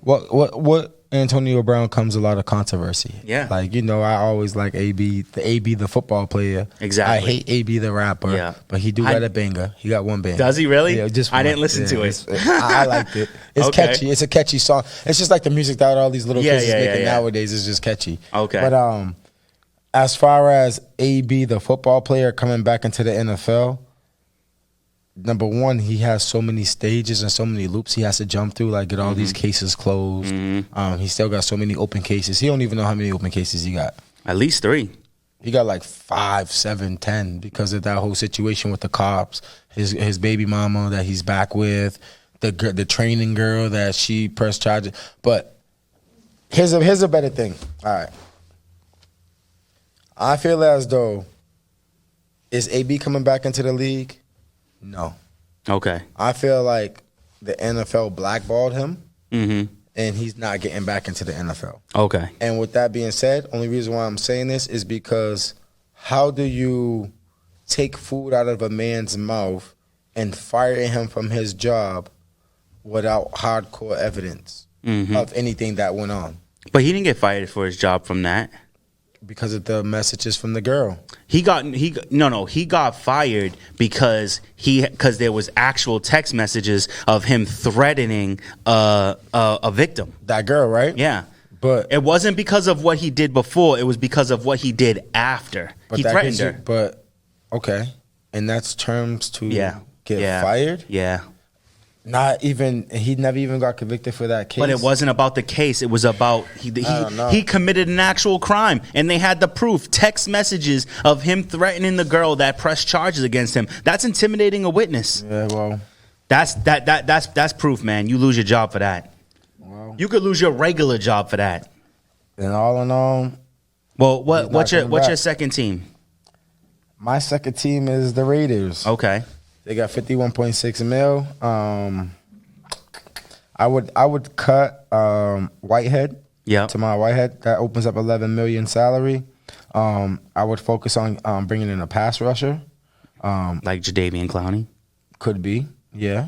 what Antonio Brown comes a lot of controversy. Yeah. I always like AB the football player. Exactly. I hate AB the rapper, but he got a banger. He got one banger. Does he really? Yeah, just one. I didn't listen to it. I liked it. It's catchy. It's a catchy song. It's just like the music that all these little kids is making nowadays is just catchy. Okay. But as far as AB, the football player, coming back into the NFL, number one, he has so many stages and so many loops he has to jump through, like get all these cases closed. He still got so many open cases. He don't even know how many open cases he got. At least 3. He got like 5, 7, 10 because of that whole situation with the cops, his baby mama that he's back with, the training girl that she pressed charges. But here's a better thing. All right. I feel as though, is AB coming back into the league? No. Okay. I feel like the NFL blackballed him, and he's not getting back into the NFL. Okay. And with that being said, only reason why I'm saying this is because how do you take food out of a man's mouth and fire him from his job without hardcore evidence of anything that went on? But he didn't get fired for his job from that. Because of the messages from the girl. He got fired because there was actual text messages of him threatening a victim. That girl, right? Yeah. But it wasn't because of what he did before, it was because of what he did after. He threatened her. But okay. And that's terms to get fired? Yeah. Not even, he never even got convicted for that case. But it wasn't about the case. It was about he committed an actual crime, and they had the proof. Text messages of him threatening the girl that pressed charges against him. That's intimidating a witness. Yeah, well, that's proof, man. You lose your job for that. Well, you could lose your regular job for that. And all in all, well, what's your second team? My second team is the Raiders. Okay. They got 51.6 mil. I would cut Whitehead. Yeah. To my Whitehead, that opens up 11 million salary. I would focus on bringing in a pass rusher. Like Jadeveon Clowney. Could be, yeah,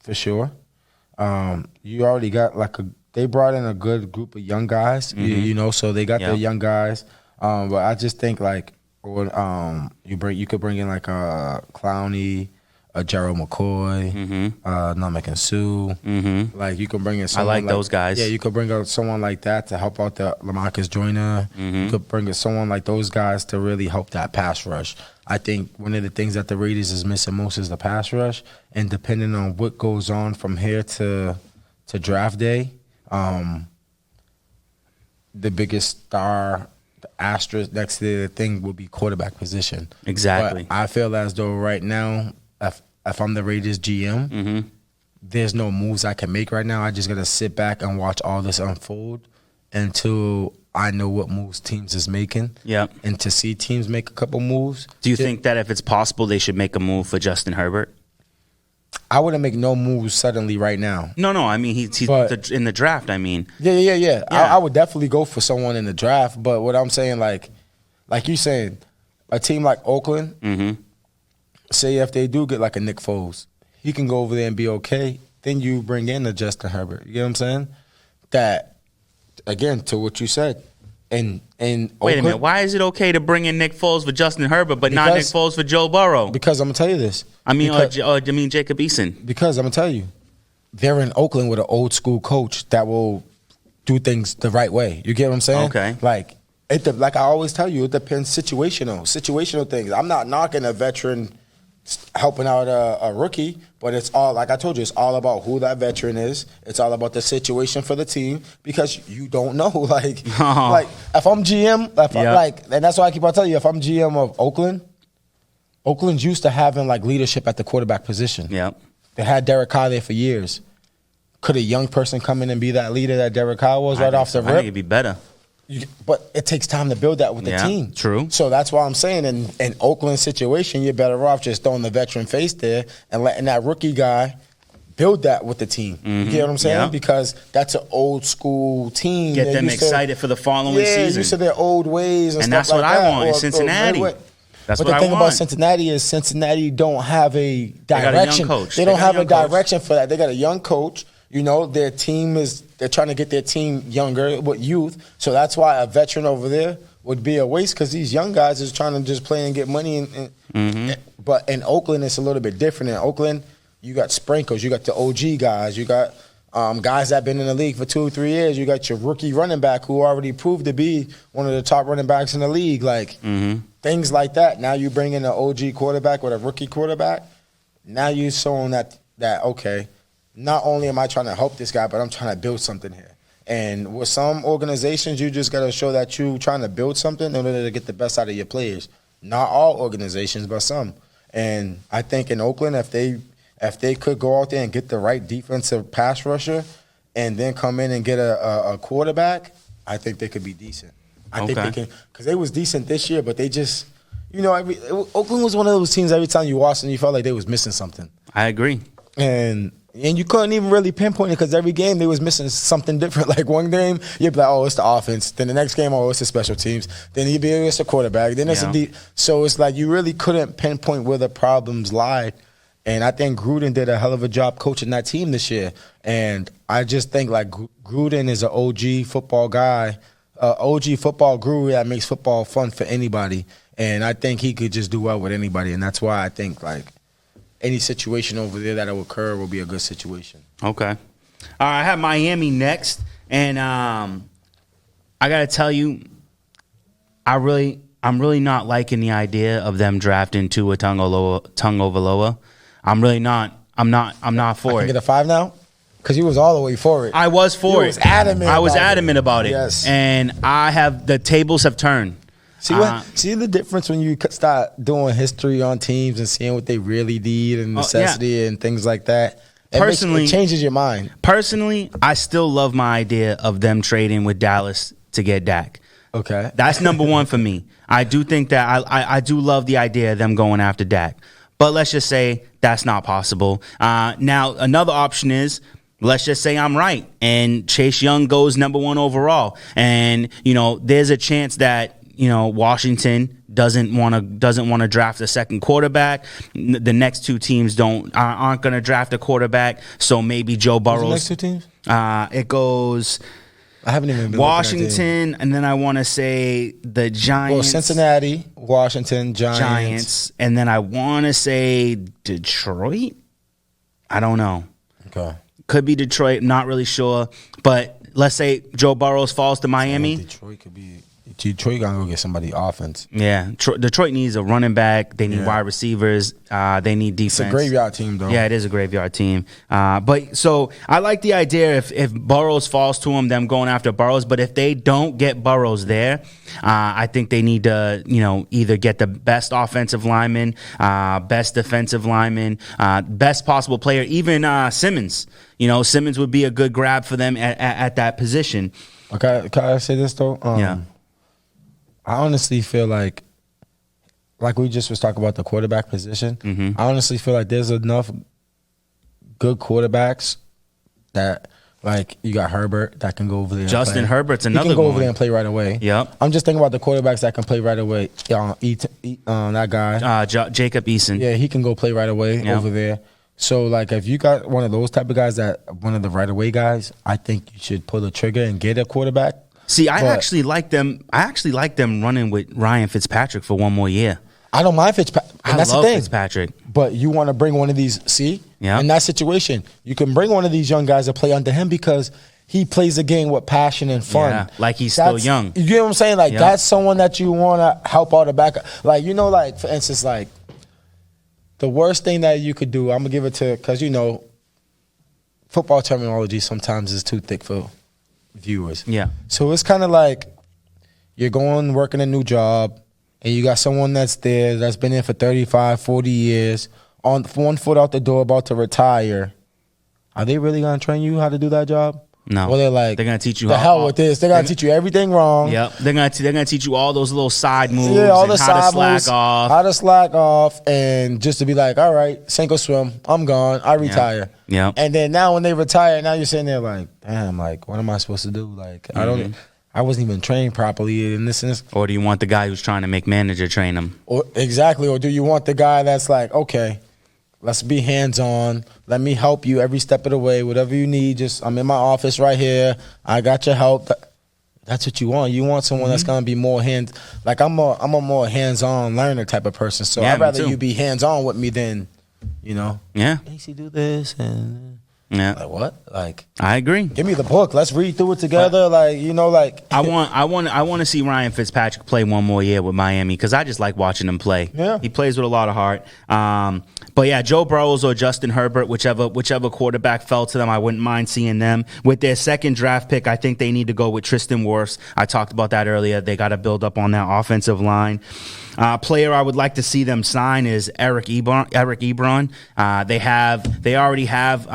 for sure. You already got they brought in a good group of young guys, so they got the young guys. But I just think you could bring in like a Clowney, a Gerald McCoy, Namek Sue. Like you can bring in someone I like those guys. Yeah, you could bring out someone like that to help out the LaMarcus Joyner. You could bring in someone like those guys to really help that pass rush. I think one of the things that the Raiders is missing most is the pass rush, and depending on what goes on from here to draft day, the biggest star, the asterisk next to the thing will be quarterback position. Exactly. But I feel as though right now, if I'm the Raiders GM, there's no moves I can make right now. I just got to sit back and watch all this unfold until I know what moves teams is making. Yeah. And to see teams make a couple moves. Do you think that if it's possible, they should make a move for Justin Herbert? I wouldn't make no moves suddenly right now. No. I mean, he's in the draft. I mean, yeah. I would definitely go for someone in the draft. But what I'm saying, like you saying, a team like Oakland, say if they do get like a Nick Foles, he can go over there and be okay. Then you bring in a Justin Herbert. You get what I'm saying? That, again, to what you said. And wait a minute. Why is it okay to bring in Nick Foles for Justin Herbert, but not Nick Foles for Joe Burrow? Because I'm gonna tell you this. I mean Jacob Eason. Because I'm gonna tell you, they're in Oakland with an old school coach that will do things the right way. You get what I'm saying? Okay. Like I always tell you, it depends situational things. I'm not knocking a veteran helping out a rookie, but it's all, like I told you, it's all about who that veteran is. It's all about the situation for the team, because you don't know. Like if I'm GM, and that's why I keep on telling you, if I'm GM of Oakland's used to having like leadership at the quarterback position. Yeah, they had Derek Carr there for years. Could a young person come in and be that leader that Derek Carr was off the rip? I think it'd be better. But it takes time to build that with the team. True. So that's why I'm saying in Oakland's situation, you're better off just throwing the veteran face there and letting that rookie guy build that with the team. You get what I'm saying? Yeah. Because that's an old school team. Get them excited for the following season. Yeah, used to their old ways and stuff like that. And that's what I want in Cincinnati. That's what I want. But the thing about Cincinnati is Cincinnati don't have a direction. They got a young coach. They don't have a direction for that. They got a young coach. You know, their team they're trying to get their team younger with youth. So that's why a veteran over there would be a waste, because these young guys is trying to just play and get money. But in Oakland, it's a little bit different. In Oakland, you got sprinkles. You got the OG guys. You got Guys that been in the league for 2 or 3 years. You got your rookie running back who already proved to be one of the top running backs in the league. Like things like that. Now you bring in an OG quarterback with a rookie quarterback. Now you showing that okay, not only am I trying to help this guy, but I'm trying to build something here. And with some organizations, you just got to show that you're trying to build something in order to get the best out of your players. Not all organizations, but some. And I think in Oakland, if they could go out there and get the right defensive pass rusher and then come in and get a quarterback, I think they could be decent. I think they can, because they was decent this year, but they just, Oakland was one of those teams every time you watched and you felt like they was missing something. I agree. And you couldn't even really pinpoint it because every game they was missing something different. Like one game, you'd be like, oh, it's the offense. Then the next game, oh, it's the special teams. Then you'd be, it's the quarterback. Then it's so it's like you really couldn't pinpoint where the problems lied. And I think Gruden did a hell of a job coaching that team this year. And I just think like Gruden is an OG football guy, OG football guru that makes football fun for anybody. And I think he could just do well with anybody. And that's why I think like any situation over there that will occur will be a good situation. Okay. All right, I have Miami next. And I got to tell you, I'm really not liking the idea of them drafting Tua Tagovailoa. I'm really not. I'm not for it. Get a 5 now? Because he was all the way for it. I was for it. I was adamant about it. Yes. And the tables have turned. See the difference when you start doing history on teams and seeing what they really need and necessity and things like that. It changes your mind. Personally, I still love my idea of them trading with Dallas to get Dak. Okay. That's number one for me. I do think that I do love the idea of them going after Dak. But let's just say that's not possible. Now, another option is, let's just say I'm right and Chase Young goes number 1 overall. And, there's a chance that, Washington doesn't want to draft a second quarterback. The next 2 teams aren't going to draft a quarterback. So maybe Joe Burrow. Who's the next 2 teams? It goes I haven't even been Washington, and then I want to say the Giants. Well, Cincinnati, Washington, Giants. And then I want to say Detroit. I don't know. Okay. Could be Detroit, not really sure. But let's say Joe Burrow falls to Miami. Detroit gonna go get somebody offense. Yeah, Detroit needs a running back. They need wide receivers. They need defense. It's a graveyard team, though. Yeah, it is a graveyard team. But so I like the idea if Burrows falls to them going after Burrows. But if they don't get Burrows there, I think they need to either get the best offensive lineman, best defensive lineman, best possible player. Even Simmons. Simmons would be a good grab for them at that position. Okay, can I say this though? Yeah. I honestly feel like we just was talking about the quarterback position. Mm-hmm. I honestly feel like there's enough good quarterbacks that, like, you got Herbert that can go over there. Justin Herbert's another one. He can go over there and play right away. Yep. I'm just thinking about the quarterbacks that can play right away. That guy. Jacob Eason. Yeah, he can go play right away over there. So, like, if you got one of those type of guys, one of the right away guys, I think you should pull the trigger and get a quarterback. See, I actually like them running with Ryan Fitzpatrick for one more year. I don't mind Fitzpatrick. I love Fitzpatrick. But you want to bring one of these, in that situation, you can bring one of these young guys to play under him because he plays the game with passion and fun. Yeah, like he's still young. You know what I'm saying? Like, that's someone that you want to help out the back. Like, like, for instance, like, the worst thing that you could do, I'm going to give it to, because, football terminology sometimes is too thick for viewers. Yeah. So it's kind of like you're working a new job, and you got someone that's been there for 35, 40 years, on 1 foot out the door, about to retire. Are they really going to train you how to do that job? No. Well, they're going to teach you the hell with this. They're going to teach you everything wrong. Yep. They're going to teach you all those little side moves. Yeah, all the side moves, how to slack off, and just to be like, all right, sink or swim, I'm gone, I retire. Yeah. And then now when they retire, now you're sitting there like, damn, like, what am I supposed to do? Like, I wasn't even trained properly in this. Or do you want the guy who's trying to make manager train him? Exactly. Or do you want the guy that's like, okay, let's be hands-on. Let me help you every step of the way. Whatever you need, I'm in my office right here. I got your help. That's what you want. You want someone that's going to be more like I'm a more hands-on learner type of person. So I'd rather you be hands-on with me than, Yeah. AC, do this. And Yeah. Like what? Like I agree. give me the book. Let's read through it together. Like I want to see Ryan Fitzpatrick play one more year with Miami because I just like watching him play. Yeah. He plays with a lot of heart. But yeah, Joe Burrows or Justin Herbert, whichever quarterback fell to them, I wouldn't mind seeing them. With their second draft pick, I think they need to go with Tristan Wirfs. I talked about that earlier. They got to build up on that offensive line. Player I would like to see them sign is Eric Ebron. They already have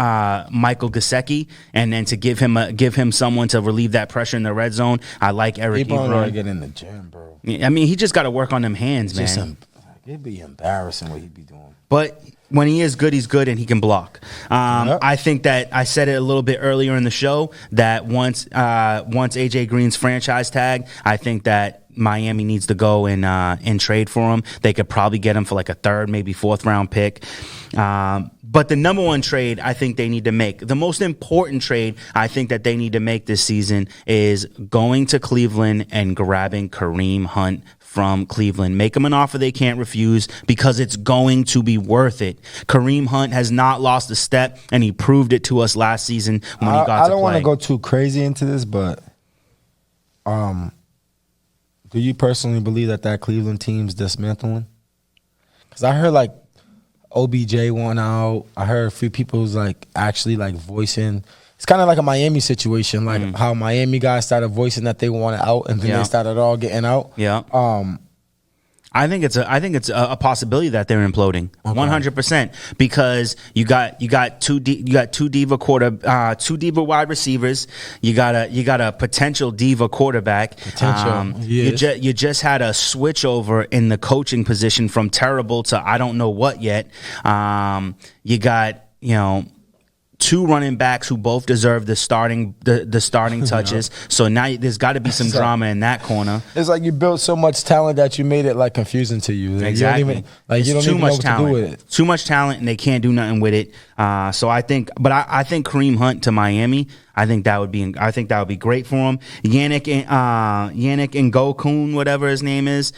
Michael Gesicki, and then to give him someone to relieve that pressure in the red zone. I like Eric Ebron. Gotta get in the gym, bro. I mean, he just got to work on them hands, man. It'd be embarrassing what he'd be doing. But when he is good, he's good, and he can block. Yep. I think that I said it a little bit earlier in the show that once AJ Green's franchise tag, I think that Miami needs to go and trade for him. They could probably get him for like a third, maybe fourth round pick. But the number one trade I think they need to make, the most important trade I think that they need to make this season is going to Cleveland and grabbing Kareem Hunt from Cleveland. Make them an offer they can't refuse because it's going to be worth it. Kareem Hunt has not lost a step, and he proved it to us last season when he got to play. I don't want to go too crazy into this, but do you personally believe that Cleveland team's dismantling? Because I heard like OBJ won out. I heard a few people's like actually like voicing. It's kind of like a Miami situation, like how Miami guys started voicing that they wanted out, and then they started all getting out. Yeah. I think it's a possibility that they're imploding 100% because you got two diva wide receivers. You got a potential diva quarterback. Yes. You just had a switch over in the coaching position from terrible to I don't know what yet. You got two running backs who both deserve the starting touches. So now there's got to be some drama in that corner. It's like you built so much talent that you made it like confusing to you. Exactly. You don't even know what to do with it. Too much talent, and they can't do nothing with it. So I think Kareem Hunt to Miami. I think that would be great for him. Yannick Ngokun, whatever his name is,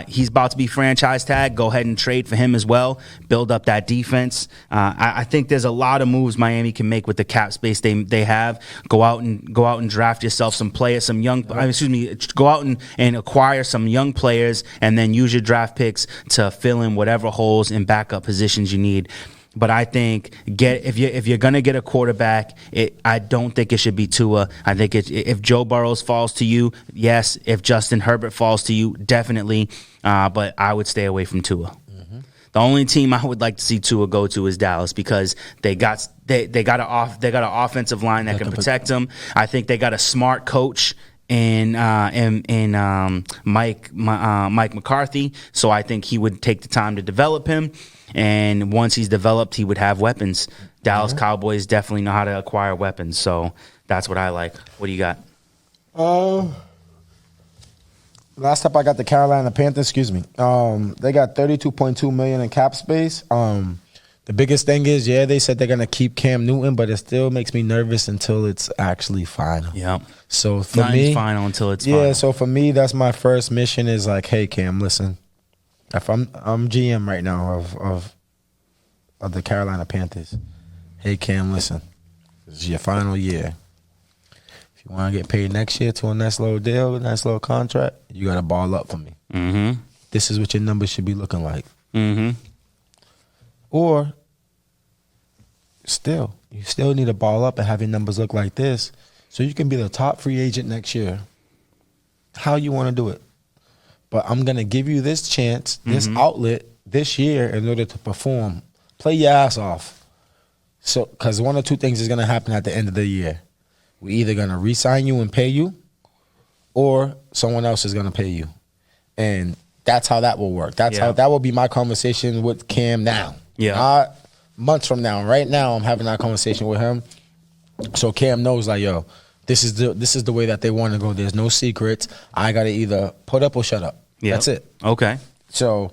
he's about to be franchise tag. Go ahead and trade for him as well. Build up that defense. I think there's a lot of moves Miami can make with the cap space they have. Go out and draft yourself some players, Go out and acquire some young players, and then use your draft picks to fill in whatever holes and backup positions you need. But I think if you're gonna get a quarterback, I don't think it should be Tua. I think if Joe Burrows falls to you, yes. If Justin Herbert falls to you, definitely. But I would stay away from Tua. Mm-hmm. The only team I would like to see Tua go to is Dallas because they got an offensive line that can protect them. I think they got a smart coach in Mike McCarthy, so I think he would take the time to develop him. And once he's developed, he would have weapons. Dallas Cowboys definitely know how to acquire weapons, so that's what I like. What do you got? Last up, I got the Carolina Panthers. Excuse me. They got $32.2 million in cap space. The biggest thing is, they said they're gonna keep Cam Newton, but it still makes me nervous until it's actually final. Yeah. So for me, final until it's final. So for me, that's my first mission. Is like, hey, Cam, listen. If I'm GM right now of the Carolina Panthers, hey Cam, listen, this is your final year. If you want to get paid next year to a nice little deal, a nice little contract, you got to ball up for me. Mm-hmm. This is what your numbers should be looking like. Mm-hmm. Or you still need to ball up and have your numbers look like this so you can be the top free agent next year. How you want to do it? But I'm going to give you this chance, this outlet this year in order to perform. Play your ass off. So, because one or two things is going to happen at the end of the year. We're either going to re-sign you and pay you, or someone else is going to pay you. And that's how that will work. How that will be my conversation with Cam now. Yeah. Not months from now. Right now, I'm having that conversation with him. So Cam knows, like, yo, this is the way that they want to go. There's no secrets. I got to either put up or shut up. Yep. That's it. Okay. So,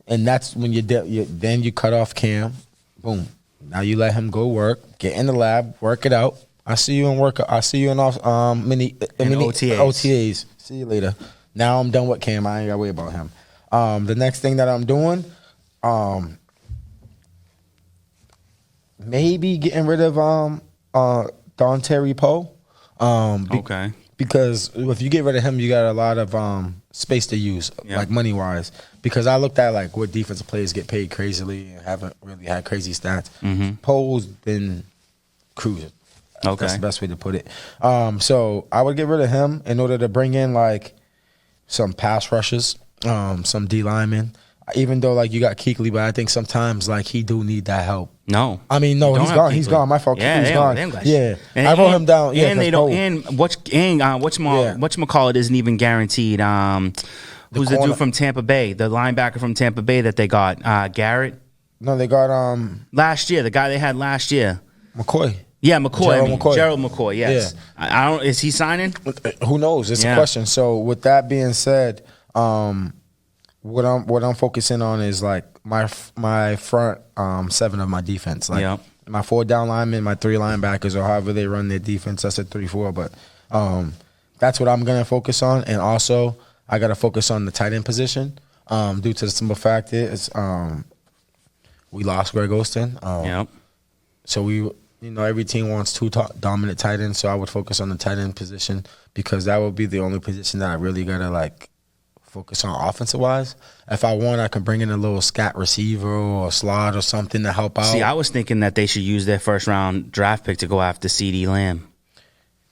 and that's when then you cut off Cam. Boom. Now you let him go work, get in the lab, work it out. I see you in mini OTAs. See you later. Now I'm done with Cam. I ain't got to worry about him. The next thing that I'm doing, maybe getting rid of Don Terry Poe. Okay. Because if you get rid of him, you got a lot of space to use, like money wise. Because I looked at like what defensive players get paid crazily and haven't really had crazy stats. Poe's been cruising. Okay. That's the best way to put it. So I would get rid of him in order to bring in like some pass rushers, some D linemen. Even though like you got Kuechly, but I think sometimes like he do need that help. No, I mean no, he's gone. He's gone. My fault. Yeah, Kuechly's gone. Yeah, and I wrote him down. Yeah, and they don't. And whatchamacallit isn't even guaranteed. Who's the dude from Tampa Bay? The linebacker from Tampa Bay that they got, Garrett. No, they got last year. The guy they had last year, McCoy. Yeah, McCoy. McCoy. Gerald McCoy. Yes. Yeah. I don't. Is he signing? Who knows? It's a question. So with that being said, what I'm focusing on is like my front seven of my defense. Like my 4 down linemen, my 3 linebackers, or however they run their defense. That's a 3-4, but that's what I'm gonna focus on. And also, I gotta focus on the tight end position due to the simple fact is we lost Greg Olsen. So every team wants 2 dominant tight ends. So I would focus on the tight end position because that would be the only position that I really gotta like focus on offensive wise. If I want, I can bring in a little scat receiver or a slot or something to help out. See, I was thinking that they should use their first round draft pick to go after CD Lamb.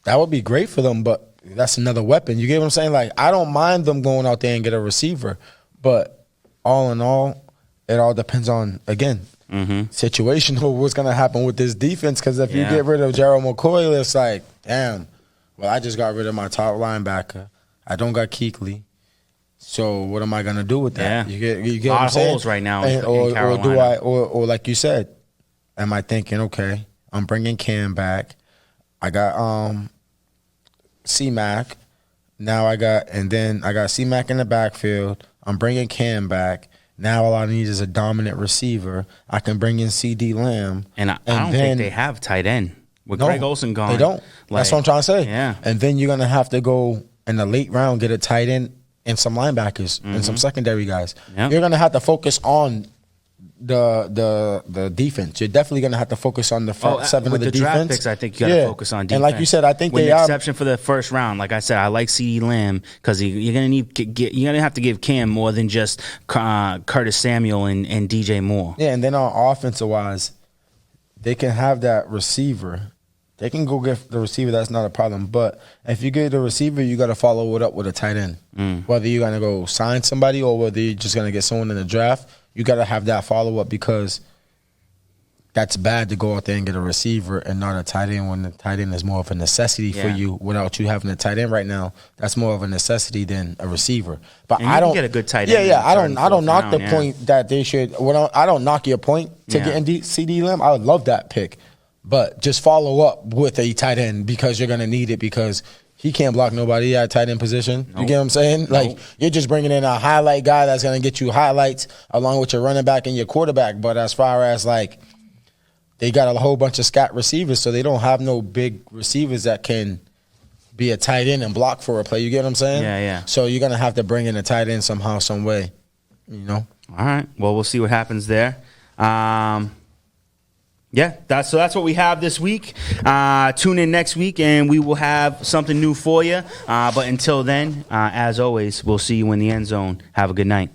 That would be great for them, but that's another weapon. You get what I'm saying? Like, I don't mind them going out there and get a receiver, but all in all, it all depends on, again, situational, what's going to happen with this defense. Because if you get rid of Gerald McCoy, it's like, damn, well, I just got rid of my top linebacker. I don't got Kuechly. So what am I gonna do with that? Yeah. You get a lot what I'm of saying? holes right now and, in Carolina. Or do I or like you said, am I thinking, okay, I'm bringing Cam back. I got C-Mac. Now I got C-Mac in the backfield. I'm bringing Cam back. Now all I need is a dominant receiver. I can bring in CD Lamb. And I don't think they have tight end. With Greg Olsen gone. They don't. That's what I'm trying to say. Yeah. And then you're gonna have to go in the late round, get a tight end and some linebackers and some secondary guys. Yep. You're gonna have to focus on the defense. You're definitely gonna have to focus on the front 7 of the defense. Draft picks, I think you gotta focus on defense. And like you said, I think with the exception for the first round. Like I said, I like CeeDee Lamb because you're gonna have to give Cam more than just Curtis Samuel and DJ Moore. Yeah, and then on offensive wise, they can have that receiver. They can go get the receiver. That's not a problem. But if you get the receiver, you got to follow it up with a tight end. Whether you're going to go sign somebody or whether you're just going to get someone in the draft, you got to have that follow-up because that's bad to go out there and get a receiver and not a tight end when the tight end is more of a necessity for you without you having a tight end right now. That's more of a necessity than a receiver. But I don't get a good tight end. I don't knock the point that they should. I don't knock your point to get CD Lamb. I would love that pick. But just follow up with a tight end because you're going to need it because he can't block nobody at tight end position. Nope. You get what I'm saying? Nope. Like, you're just bringing in a highlight guy that's going to get you highlights along with your running back and your quarterback. But as far as, like, they got a whole bunch of scat receivers, so they don't have no big receivers that can be a tight end and block for a play. You get what I'm saying? Yeah. So you're going to have to bring in a tight end somehow, some way, you know? All right. Well, we'll see what happens there. That's what we have this week. Tune in next week, and we will have something new for you. But until then, as always, we'll see you in the end zone. Have a good night.